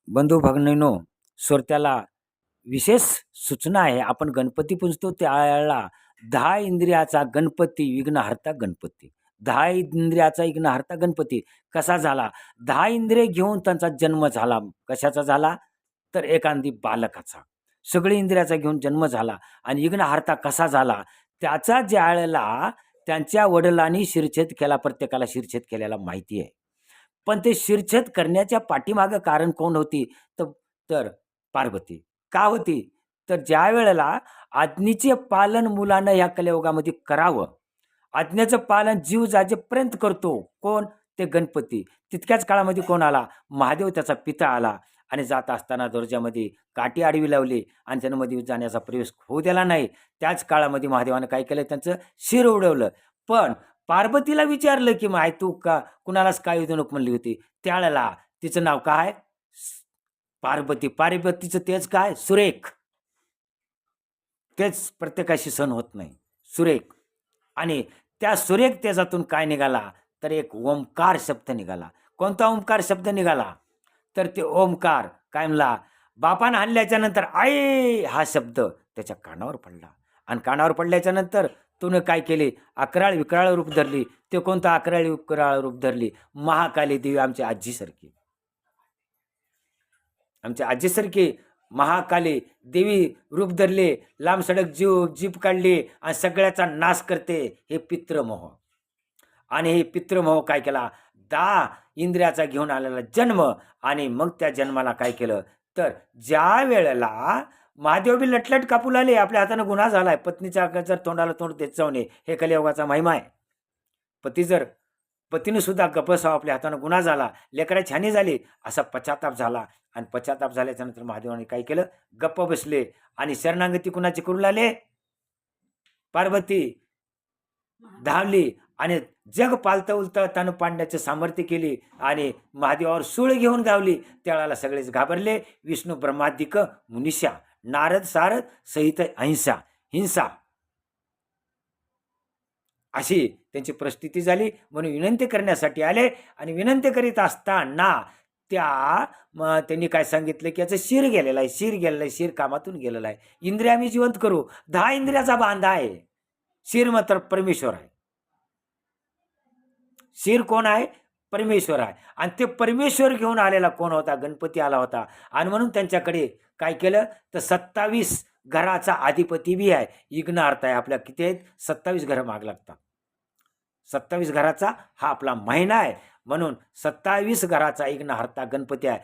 बंधू भगिनींनो, श्रोत्याला विशेष सूचना आहे. आपण गणपती पूजतो त्यावेळेला 10 इंद्रियाचा गणपती, विघ्नहर्ता गणपती. 10 इंद्रियाचा विघ्नहर्ता गणपती कसा झाला? 10 इंद्रिय घेऊन त्यांचा जन्म झाला. कशाचा झाला? तर एखादी बालकाचा. सगळी इंद्रियाचा घेऊन जन्म झाला आणि विघ्नहर्ता कसा झाला? त्याचा ज्यावेळेला त्यांच्या वडिलांनी शिरच्छेद केला, प्रत्येकाला शिरच्छेद केलेला माहिती आहे. पण ते शिरच्छेद करण्याच्या पाठीमागं कारण कोण होती? तर तर पार्वती. का होती? तर ज्यावेळेला आज्ञेचे पालन मुलानं या कलियुगामध्ये करावं, आज्ञेचं पालन जीव जाजेपर्यंत करतो. कोण? ते गणपती. तितक्याच काळामध्ये कोण आला? महादेव त्याचा पिता आला आणि जात असताना दर्जामध्ये काठी आडवी लावली आणि त्यानं मध्ये जाण्याचा प्रवेश होऊ दिला नाही. त्याच काळामध्ये महादेवानं काय केलं? त्यांचं शिर उडवलं. पण पार्वतीला विचारलं, की "माय तू का कुणालाच काय देऊ नको म्हणली होती?" त्यावेळेला तिचं नाव काय? पार्वती. पार्वतीचं तेच काय? सुरेख. तेच प्रत्येकाशी सहन होत नाही. सुरेख. आणि त्या सुरेख तेजातून काय निघाला? तर एक ओंकार शब्द निघाला. कोणता ओंकार शब्द निघाला? तर ते ओंकार काय म्हणला? बापानं हाणल्याच्या नंतर "आई" हा शब्द त्याच्या कानावर पडला आणि कानावर पडल्याच्या नंतर त्यानं काय केले? अकराळ विकराळ रूप धरली. ते कोणतं अकराळ विकराळ रूप धरली? महाकाली देवी आमची आजीसारखी. आमच्या आजीसारखी महाकाली देवी रूप धरले, लांब सडक जीभ काढली आणि सगळ्याचा नाश करते. हे पितृमोह. आणि हे पितृमोह काय केला? 10 इंद्रियाचा घेऊन आलेला जन्म आणि मग त्या जन्माला काय केलं? तर ज्या वेळेला महादेव बी लटलट कापू लागले, आपल्या हातानं गुन्हा झालाय. पत्नीच्या जर तोंडाला तोंड देत जाऊ नये, हे कलियुगाचा महिमा आहे. पती जर पतीने सुद्धा गप्प बसावं, आपल्या हातानं गुन्हा झाला, लेकराची हानी झाली, असा पश्चाताप झाला आणि पश्चाताप झाल्याच्या नंतर महादेवाने काय केलं? गप्प बसले आणि शरणागती कुणाची करू लागले? पार्वती धावली आणि जग पालतं उलतं त्यानं पाडण्याचं सामर्थ्य केली आणि महादेवावर सूळ घेऊन धावली. त्यावेळेला सगळेच घाबरले. विष्णू ब्रह्मादिक मुनिषा, नारद सारद सहित अहिंसा हिंसा अशी त्यांची परिस्थिती झाली. म्हणून विनंती करण्यासाठी आले आणि विनंती करीत असताना त्यांनी काय सांगितलं, की याचं शिर गेलेलं आहे, शिर गेलेलं आहे, शिर कामातून गेलेलं आहे. इंद्रिय आम्ही जिवंत करू. 10 इंद्रियाचा बांधा आहे. शिर मात्र परमेश्वर आहे. शिर कोण आहे? परमेश्वर आहे. आणि ते परमेश्वर घेऊन आलेला कोण होता? गणपती आला होता. आणि म्हणून त्यांच्याकडे काय केलं? तर 27 घराचा अधिपती बी आहे. विघ्नहर्ता आहे. आपल्या किती आहेत? 27 घरं माग लागतात. 27 घराचा हा आपला महिना आहे. म्हणून 27 घराचा विघ्नहर्ता गणपती आहे.